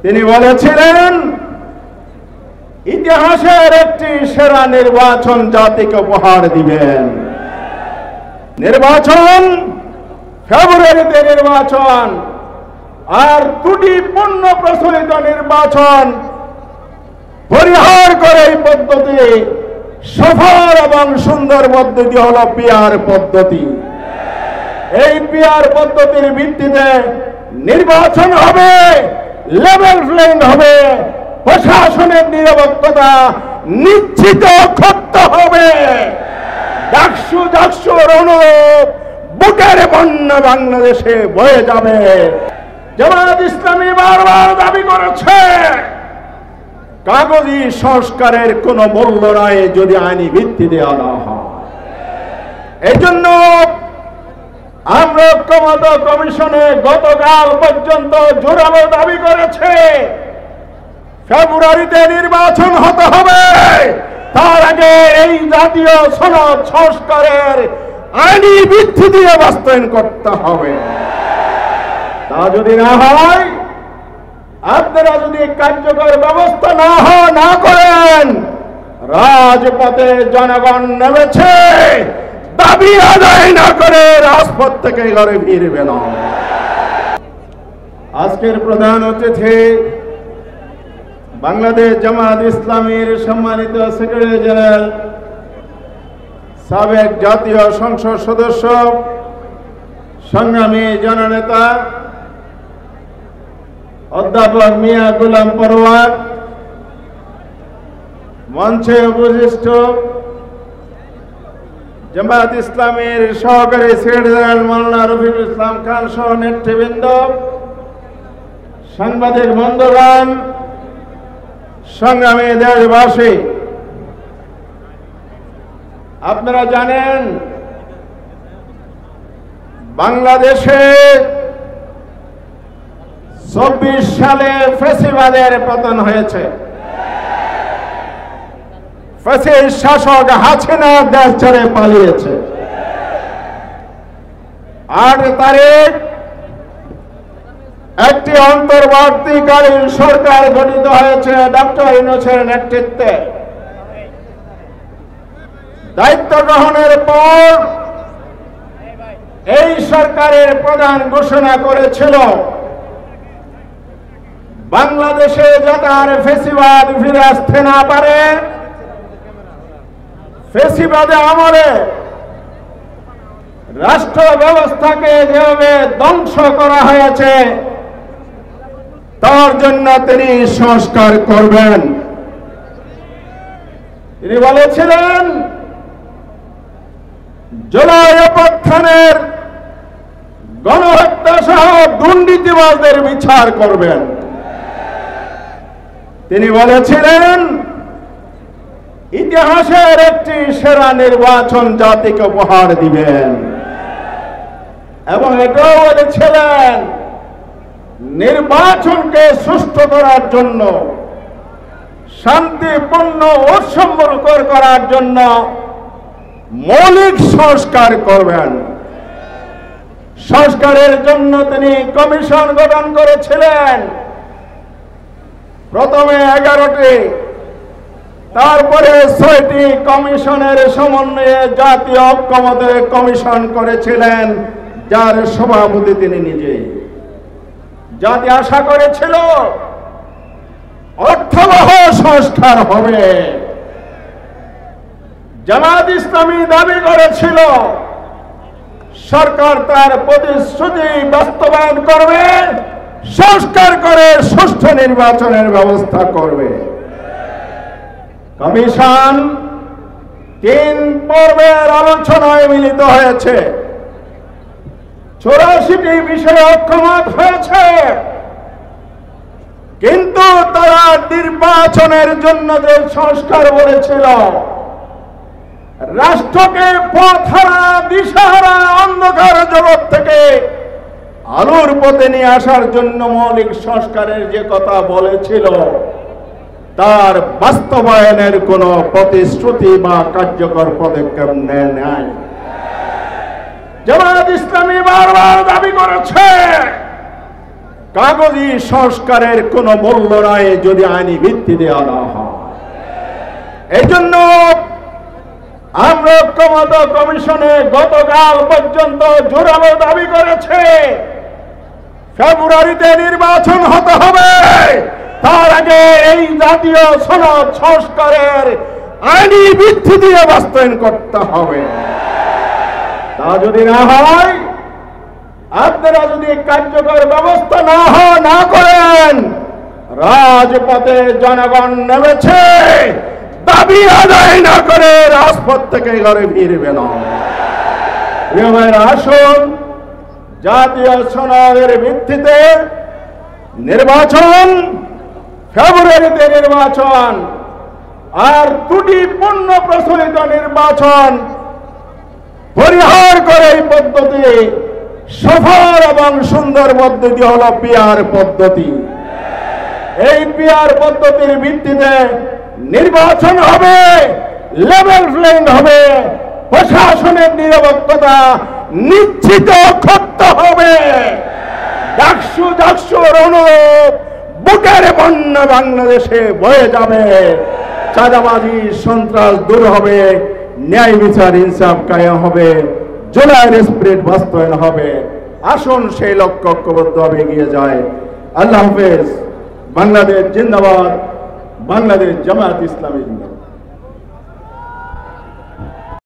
তিনি বলেছিলেন ইতিহাসের একটি সেরা নির্বাচন জাতিকে উপহার দিবেন। নির্বাচন ফেব্রুয়ারিতে নির্বাচন, আর ত্রুটিপূর্ণ প্রচলিত নির্বাচন পরিহার করে এই পদ্ধতি সফল এবং সুন্দর পদ্ধতি হল পিআর পদ্ধতি। এই পিআর পদ্ধতির ভিত্তিতে নির্বাচন হবে, লেভেল প্লেইং হবে, প্রশাসনের নিরপেক্ষতা নিশ্চিত করতে হবে। ডাকসু ডাকসুর অনুরূপ বুকের বন্যা বাংলাদেশে বয়ে যাবে। জামায়াত ইসলামী বারবার দাবি করেছে কাগজি সংস্কারের কোন মূল্য নাই যদি আইনি ভিত্তি দেওয়া না হয়। এই জন্য আমরা ঐক্যমত্য কমিশনে গতকাল পর্যন্ত জোরালো দাবি করেছে ফেব্রুয়ারিতে নির্বাচন হতে হবে, তার আগে এই জাতীয় সনদ সংস্কারের আইনি ভিত্তি দিয়ে বাস্তবায়ন করতে হবে। তা যদি না হয়, আপনারা যদি কার্যকর ব্যবস্থা না করেন, রাজপথে জনগণ নেমেছে, দাবি আদায় না করে রাজপথ থেকে ঘরে ফিরবে না। আজকের প্রধান অতিথি বাংলাদেশ জামায়াত ইসলামীর সম্মানিত সেক্রেটারি জেনারেল, সাবেক জাতীয় সংসদ সদস্য, সংগ্রামী জননেতা অধ্যাপক মিয়া গোলাম পরোয়ার, মঞ্চে উপবিষ্ট জামায়াত ইসলামীর সহকারী সেক্রেটারি জেনারেল মাওলানা রফিকুল ইসলাম খান সহ নেতৃবৃন্দ, সাংবাদিক বন্ধুগণ, সংগ্রামী দেশবাসী, আপনারা জানেন বাংলাদেশে 24 সালে ফ্যাসিবাদের পতন হয়েছে। ফ্যাসিস্ট শাসক হাসিনা দেশ ছেড়ে পালিয়েছে। 8 তারিখ একটি অন্তর্বর্তীকালীন সরকার গঠিত হয়েছে ডক্টর ইউনূসের নেতৃত্বে। দায়িত্ব গ্রহণের পর এই সরকারের প্রধান ঘোষণা করেছিল বাংলাদেশে যাতে আর ফ্যাসিবাদ ফিরে আসতে না পারে, ফ্যাসিবাদে আমলে রাষ্ট্র ব্যবস্থাকে যেভাবে ধ্বংস করা হয়েছে তার জন্য তিনি সংস্কার করবেন। তিনি বলেছিলেন জুলাই অভ্যুত্থানের গণহত্যা সহ দুর্নীতিবাজদের বিচার করবেন। তিনি বলেছিলেন ইতিহাসের একটি সেরা নির্বাচন জাতিকে উপহার দিবেন, এবং এটাও বলেছিলেন নির্বাচনকে সুষ্ঠু করার জন্য, শান্তিপূর্ণ ও সম্পর্কর করার জন্য মৌলিক সংস্কার করবেন। সংস্কারের জন্য তিনি কমিশন গঠন করেছিলেন, প্রথমে 11টি, তারপরে 6টি কমিশনের সমন্বয়ে জাতীয় ঐক্যমত্য কমিশন করেছিলেন, যার সভাপতি তিনি নিজে। জাতি আশা করেছিল অর্থবহ সংস্কার হবে। জামায়াত ইসলামী দাবি করেছিল সরকার তার প্রতিশ্রুতি বাস্তবায়ন করবে, সংস্কার করে সুষ্ঠু নির্বাচনের ব্যবস্থা করবে। কমিশন 3 পর্বের আলোচনায় মিলিত হয়েছে, 84টি বিষয়ে ঐক্যমত হয়েছে, কিন্তু তারা নির্বাচনের জন্য যে সংস্কার বলেছিল, রাষ্ট্রকে পথহারা দিশাহারা অন্ধকার জগৎ থেকে আলোর পথে নিয়ে আসার জন্য মৌলিক সংস্কারের যে কথা বলেছিল, তার বাস্তবায়নের কোনো প্রতিশ্রুতি বা কার্যকর পদক্ষেপ নেয় নাই। জামায়াত ইসলামী বারবার দাবি করেছে কাগজি সংস্কারের কোনো মূল্য নাই যদি আইনি ভিত্তি দেওয়া না হয়। এই জন্য আমরা ঐক্যমত্য কমিশনে গতকাল পর্যন্ত জোরালো দাবি করেছে ফেব্রুয়ারিতে নির্বাচন হতে হবে, তার আগে এই জাতীয় সনদ সংস্কারের আইনি ভিত্তি দিয়ে বাস্তবায়ন করতে হবে। তা যদি না হয়, আপনারা যদি কার্যকর ব্যবস্থা না করেন, রাজপথে জনগণ নেমেছে, দাবি আদায় না করে রাজপথ থেকে ঘরে ফিরবে না। আসুন জাতীয় সনদের ভিত্তিতে নির্বাচন, ফেব্রুয়ারিতে নির্বাচন, আর ত্রুটিপূর্ণ প্রচলিত নির্বাচন পরিহার করে এই পদ্ধতি সফল এবং সুন্দর পদ্ধতি হলো পিআর পদ্ধতি। এই পিআর পদ্ধতির ভিত্তিতে নির্বাচন হবে, লেভেল প্লেইং হবে, প্রশাসনের নিরপেক্ষতা নিশ্চিত করতে হবে। ডাকসুর অনুরূপ বুকের বন্যা বাংলাদেশে বয়ে যাবে, চাঁদাবাজি সন্ত্রাস দূর হবে, ন্যায় বিচার ইনসাফ কায়েম হবে, জুলাইয়ের স্পিরিট বাস্তবায়ন হবে। আসুন সেই লক্ষ্য ঐক্যবদ্ধভাবে এগিয়ে যায়। আল্লাহ হাফেজ। বাংলাদেশ জিন্দাবাদ, বাংলাদেশ জামায়াত ইসলামী জিন্দাবাদ।